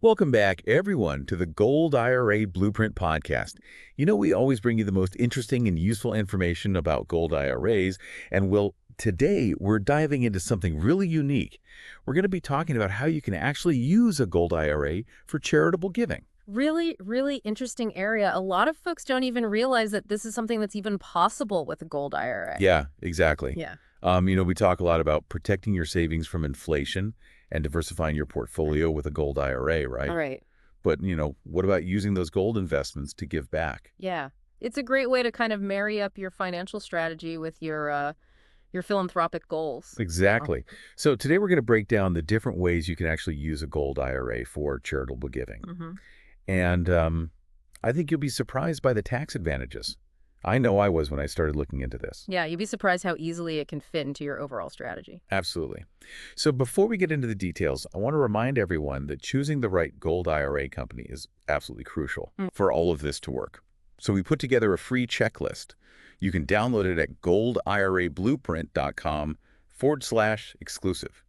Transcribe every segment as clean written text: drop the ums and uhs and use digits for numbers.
Welcome back, everyone, to the Gold IRA Blueprint Podcast. You know, we always bring you the most interesting and useful information about gold IRAs, and today we're diving into something really unique. We're going to be talking about how you can actually use a gold IRA for charitable giving. Really, really interesting area. A lot of folks don't even realize that this is something that's even possible with a gold IRA. Yeah, exactly. Yeah. We talk a lot about protecting your savings from inflation and diversifying your portfolio with a gold IRA, right? All right. But, what about using those gold investments to give back? Yeah. It's a great way to kind of marry up your financial strategy with your philanthropic goals. Exactly. So today we're going to break down the different ways you can actually use a gold IRA for charitable giving. Mm-hmm. And I think you'll be surprised by the tax advantages. I know I was when I started looking into this. Yeah, you'd be surprised how easily it can fit into your overall strategy. Absolutely. So before we get into the details, I want to remind everyone that choosing the right gold IRA company is absolutely crucial for all of this to work. So we put together a free checklist. You can download it at goldirablueprint.com/exclusive.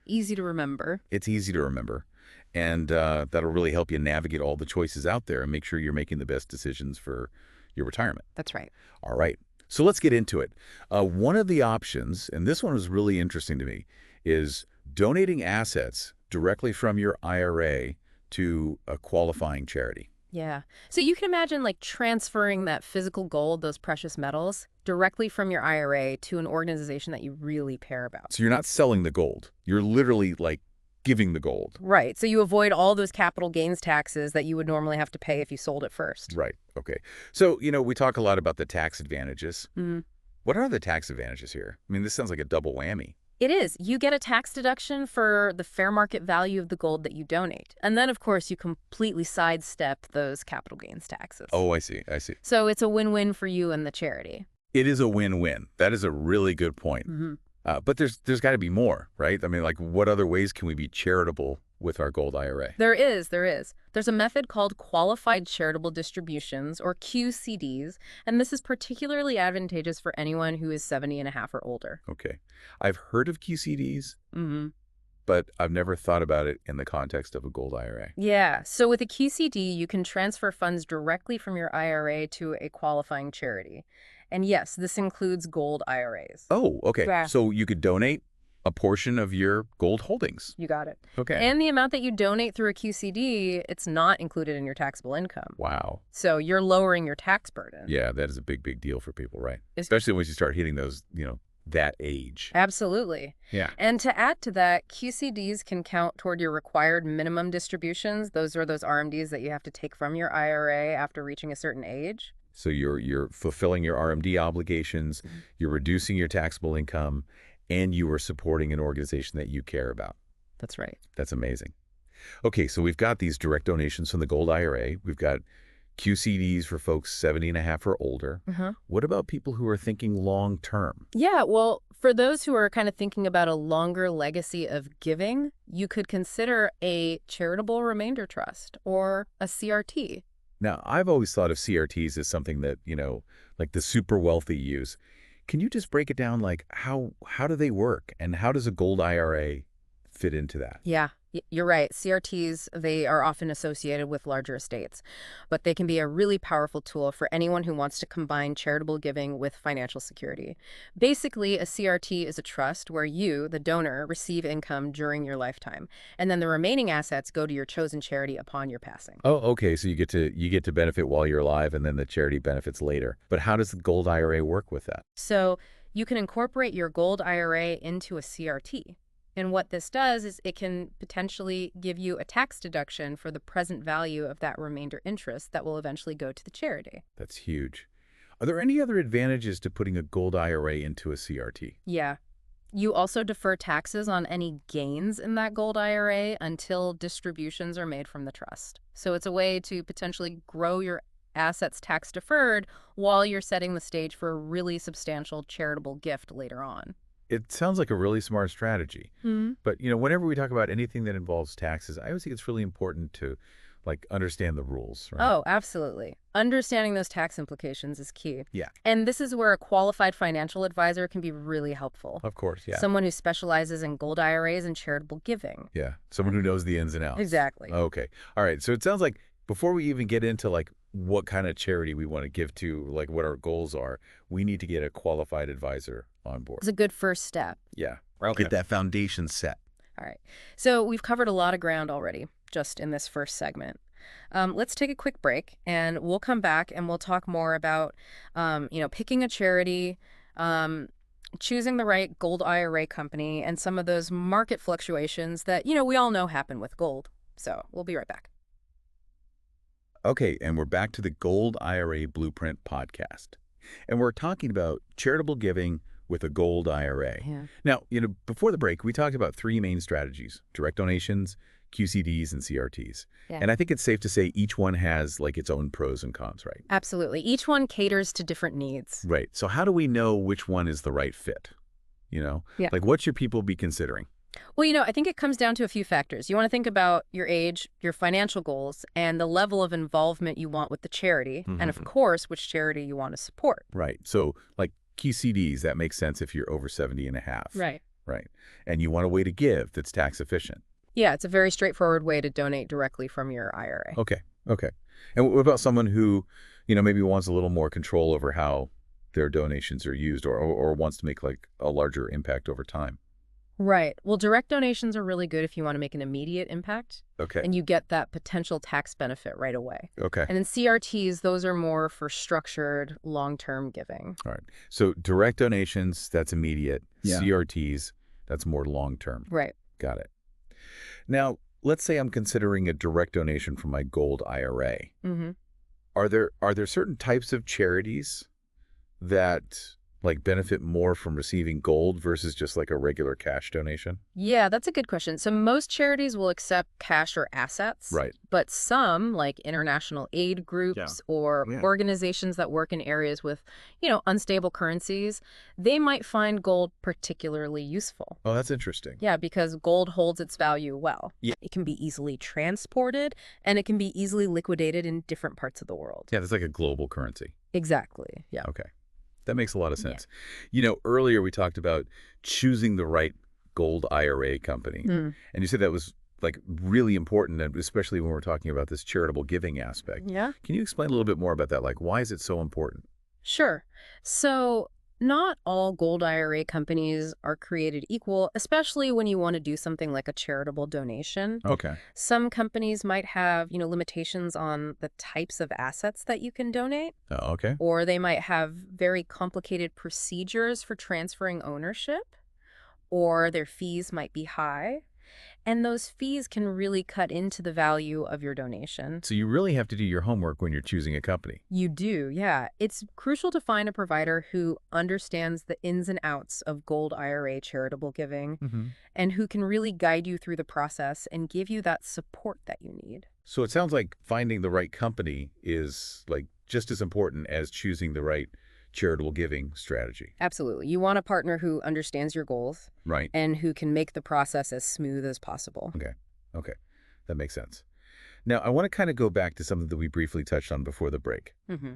Easy to remember. It's easy to remember. And that'll really help you navigate all the choices out there and make sure you're making the best decisions for your retirement. That's right. All right. So let's get into it. One of the options, and this one was really interesting to me, is donating assets directly from your IRA to a qualifying charity. Yeah. So you can imagine like transferring that physical gold, those precious metals, directly from your IRA to an organization that you really care about. So you're not selling the gold. You're literally like giving the gold. Right. So you avoid all those capital gains taxes that you would normally have to pay if you sold it first. Right. Okay. So, we talk a lot about the tax advantages. Mm. What are the tax advantages here? I mean, this sounds like a double whammy. It is. You get a tax deduction for the fair market value of the gold that you donate. And then, of course, you completely sidestep those capital gains taxes. Oh, I see. I see. So it's a win-win for you and the charity. It is a win-win. That is a really good point. Mm-hmm. But there's got to be more, right? I mean, like, what other ways can we be charitable with our gold IRA? There is. There's a method called qualified charitable distributions, or QCDs, and this is particularly advantageous for anyone who is 70 and a half or older. Okay. I've heard of QCDs, Mm-hmm. but I've never thought about it in the context of a gold IRA. Yeah, so with a QCD, you can transfer funds directly from your IRA to a qualifying charity. And yes, this includes gold IRAs. Oh, okay. Yeah. So you could donate a portion of your gold holdings. You got it. Okay. And the amount that you donate through a QCD, it's not included in your taxable income. Wow. So you're lowering your tax burden. Yeah, that is a big, big deal for people, right? Especially once you start hitting those, that age. Absolutely. Yeah. And to add to that, QCDs can count toward your required minimum distributions. Those are those RMDs that you have to take from your IRA after reaching a certain age. So you're fulfilling your RMD obligations, you're reducing your taxable income, and you are supporting an organization that you care about. That's right. That's amazing. Okay, so we've got these direct donations from the Gold IRA. We've got QCDs for folks 70 and a half or older. Mm-hmm. What about people who are thinking long term? Yeah, well, for those who are kind of thinking about a longer legacy of giving, you could consider a charitable remainder trust or a CRT. Now, I've always thought of CRTs as something that, like the super wealthy use. Can you just break it down, like how do they work and how does a gold IRA fit into that? Yeah, you're right. CRTs, they are often associated with larger estates, but they can be a really powerful tool for anyone who wants to combine charitable giving with financial security. Basically, a CRT is a trust where you, the donor, receive income during your lifetime, and then the remaining assets go to your chosen charity upon your passing. Oh, okay. So you get to benefit while you're alive and then the charity benefits later. But how does the gold IRA work with that? So you can incorporate your gold IRA into a CRT. And what this does is it can potentially give you a tax deduction for the present value of that remainder interest that will eventually go to the charity. That's huge. Are there any other advantages to putting a gold IRA into a CRT? Yeah. You also defer taxes on any gains in that gold IRA until distributions are made from the trust. So it's a way to potentially grow your assets tax deferred while you're setting the stage for a really substantial charitable gift later on. It sounds like a really smart strategy. Hmm. But, whenever we talk about anything that involves taxes, I always think it's really important to like understand the rules, right? Oh, absolutely. Understanding those tax implications is key. Yeah, And this is where a qualified financial advisor can be really helpful. of course, yeah. Someone who specializes in gold IRAs and charitable giving. Yeah, someone who knows the ins and outs. Exactly. Okay. All right. So it sounds like before we even get into like what kind of charity we want to give to, like what our goals are, we need to get a qualified advisor on board. It's a good first step. Yeah. Okay. Get that foundation set. All right. So we've covered a lot of ground already just in this first segment. Let's take a quick break, and we'll come back and we'll talk more about, picking a charity, choosing the right gold IRA company, and some of those market fluctuations that, we all know happen with gold. So we'll be right back. Okay, and we're back to the Gold IRA Blueprint podcast. And we're talking about charitable giving with a gold IRA. Yeah. Now, before the break, we talked about three main strategies: direct donations, QCDs, and CRTs. Yeah. And I think it's safe to say each one has like its own pros and cons, right? Absolutely. Each one caters to different needs. Right. So how do we know which one is the right fit? Yeah. Like what should people be considering? Well, I think it comes down to a few factors. You want to think about your age, your financial goals, and the level of involvement you want with the charity, and of course, which charity you want to support. Right. So like QCDs, that makes sense if you're over 70 and a half. Right. Right. And you want a way to give that's tax efficient. Yeah, it's a very straightforward way to donate directly from your IRA. Okay. Okay. And what about someone who, maybe wants a little more control over how their donations are used or wants to make like a larger impact over time? Right. Well, direct donations are really good if you want to make an immediate impact. Okay. And you get that potential tax benefit right away. Okay. And then CRTs, those are more for structured long-term giving. All right. So direct donations, that's immediate. Yeah. CRTs, that's more long-term. Right. Got it. Now, let's say I'm considering a direct donation from my gold IRA. Mm-hmm. Are there certain types of charities that like benefit more from receiving gold versus just like a regular cash donation? Yeah, that's a good question. So most charities will accept cash or assets. Right. But some, like international aid groups or organizations that work in areas with, unstable currencies, they might find gold particularly useful. Oh, that's interesting. Yeah, because gold holds its value well. Yeah. It can be easily transported, and it can be easily liquidated in different parts of the world. Yeah, that's like a global currency. Exactly. Yeah. Okay. That makes a lot of sense. Earlier we talked about choosing the right gold IRA company. Mm. And you said that was like really important, and especially when we're talking about this charitable giving aspect. Yeah. Can you explain a little bit more about that? Like, why is it so important? Sure. So not all gold IRA companies are created equal, especially when you want to do something like a charitable donation. Okay. Some companies might have, limitations on the types of assets that you can donate, Oh, okay. or they might have very complicated procedures for transferring ownership, or their fees might be high. And those fees can really cut into the value of your donation. So you really have to do your homework when you're choosing a company. You do, yeah. It's crucial to find a provider who understands the ins and outs of gold IRA charitable giving and who can really guide you through the process and give you that support that you need. So it sounds like finding the right company is like just as important as choosing the right charitable giving strategy. Absolutely. You want a partner who understands your goals Right. and who can make the process as smooth as possible. Okay. That makes sense. Now, I want to kind of go back to something that we briefly touched on before the break. Mm-hmm.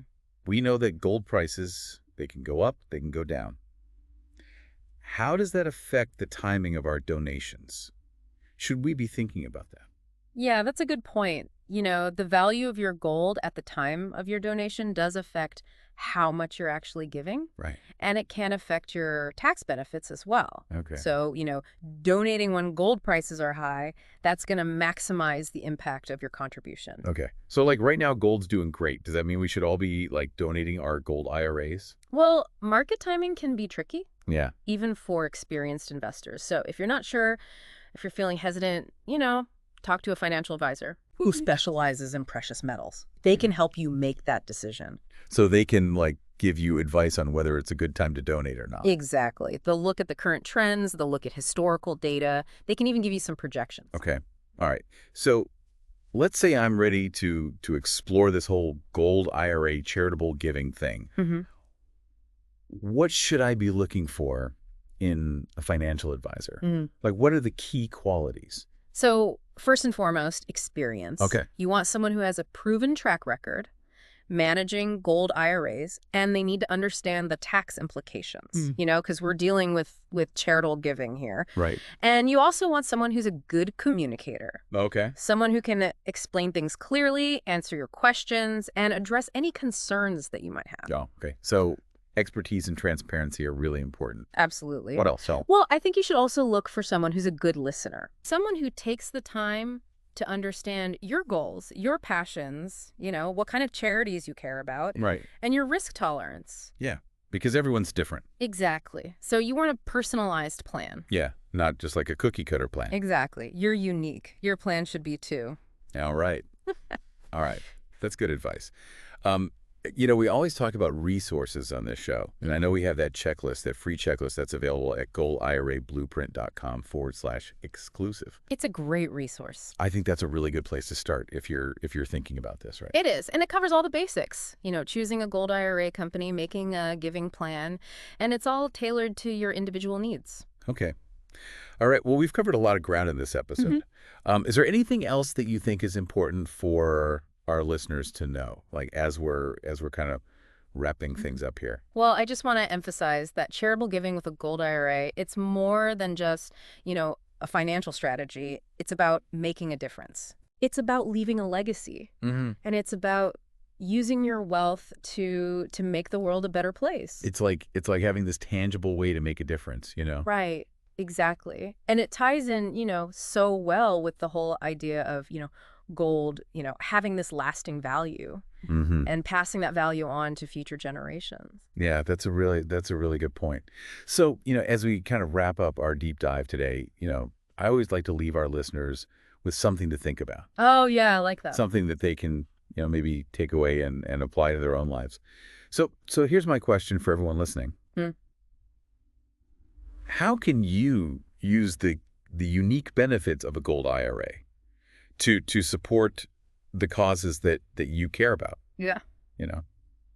We know that gold prices, they can go up, they can go down. How does that affect the timing of our donations? Should we be thinking about that? Yeah, that's a good point. The value of your gold at the time of your donation does affect how much you're actually giving. Right. And it can affect your tax benefits as well. Okay. So, donating when gold prices are high, that's going to maximize the impact of your contribution. Okay. So like right now, gold's doing great. Does that mean we should all be like donating our gold IRAs? Well, market timing can be tricky, Yeah. even for experienced investors. So if you're not sure, if you're feeling hesitant, talk to a financial advisor who specializes in precious metals. They can help you make that decision. So they can like give you advice on whether it's a good time to donate or not. Exactly. They'll look at the current trends. They'll look at historical data. They can even give you some projections. Okay. All right. So let's say I'm ready to explore this whole gold IRA charitable giving thing. Mm-hmm. What should I be looking for in a financial advisor? Mm-hmm. Like, what are the key qualities? So First and foremost, experience. Okay. You want someone who has a proven track record managing gold IRAs, and they need to understand the tax implications, Mm. because we're dealing with charitable giving here. Right. And you also want someone who's a good communicator, Okay. someone who can explain things clearly, answer your questions, and address any concerns that you might have. Oh, okay. So expertise and transparency are really important. Absolutely. What else? So, Well, I think you should also look for someone who's a good listener, someone who takes the time to understand your goals, your passions, what kind of charities you care about, right. and your risk tolerance. Yeah. Because everyone's different. Exactly. So you want a personalized plan. Yeah. Not just like a cookie cutter plan. Exactly. You're unique. Your plan should be too. All right. All right. That's good advice. We always talk about resources on this show. And I know we have that checklist, that free checklist that's available at goldirablueprint.com/exclusive. It's a great resource. I think that's a really good place to start if you're thinking about this, right? It is. And it covers all the basics. Choosing a gold IRA company, making a giving plan, and it's all tailored to your individual needs. Okay. All right. Well, we've covered a lot of ground in this episode. Is there anything else that you think is important for our listeners to know, like as we're kind of wrapping things up here? Well, I just want to emphasize that charitable giving with a gold IRA, it's more than just, a financial strategy. It's about making a difference. It's about leaving a legacy. And it's about using your wealth to make the world a better place. It's like having this tangible way to make a difference, Right. Exactly. And it ties in, so well with the whole idea of, gold, having this lasting value and passing that value on to future generations. Yeah, that's a really good point. So, as we kind of wrap up our deep dive today, I always like to leave our listeners with something to think about. Oh, yeah, I like that. Something that they can, maybe take away and apply to their own lives. So here's my question for everyone listening. How can you use the unique benefits of a gold IRA to support the causes that you care about? Yeah.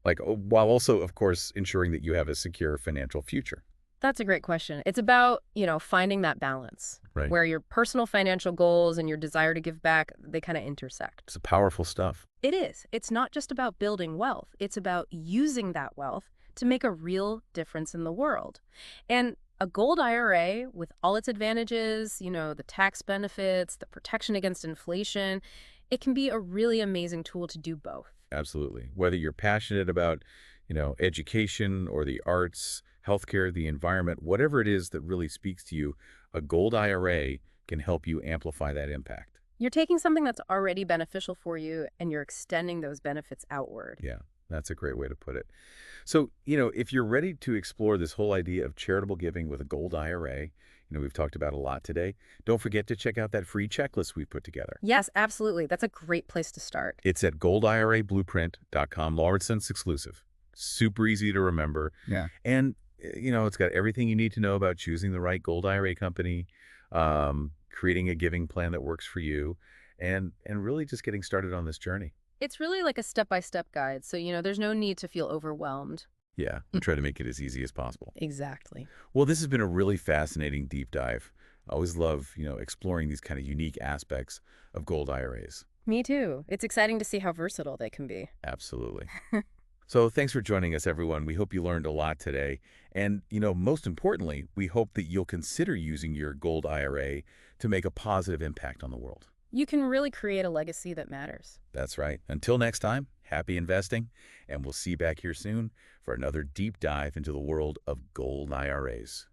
Like while also, of course, ensuring that you have a secure financial future. That's a great question. It's about, finding that balance, Right. where your personal financial goals and your desire to give back, they kind of intersect. It's powerful stuff. It is. It's not just about building wealth. It's about using that wealth to make a real difference in the world. And a gold IRA, with all its advantages, the tax benefits, the protection against inflation, it can be a really amazing tool to do both. Absolutely. Whether you're passionate about, education or the arts, healthcare, the environment, whatever it is that really speaks to you, a gold IRA can help you amplify that impact. You're taking something that's already beneficial for you and you're extending those benefits outward. Yeah, that's a great way to put it. So, if you're ready to explore this whole idea of charitable giving with a gold IRA, we've talked about a lot today, don't forget to check out that free checklist we put together. Yes, absolutely. That's a great place to start. It's at goldirablueprint.com, Lauritsen's exclusive. Super easy to remember. Yeah. And, it's got everything you need to know about choosing the right gold IRA company, creating a giving plan that works for you, and really just getting started on this journey. It's really like a step-by-step guide, so, there's no need to feel overwhelmed. Yeah, we try to make it as easy as possible. Exactly. Well, this has been a really fascinating deep dive. I always love, exploring these kind of unique aspects of gold IRAs. Me too. It's exciting to see how versatile they can be. Absolutely. So thanks for joining us, everyone. We hope you learned a lot today. And, most importantly, we hope that you'll consider using your gold IRA to make a positive impact on the world. You can really create a legacy that matters. That's right. Until next time, happy investing, and we'll see you back here soon for another deep dive into the world of gold IRAs.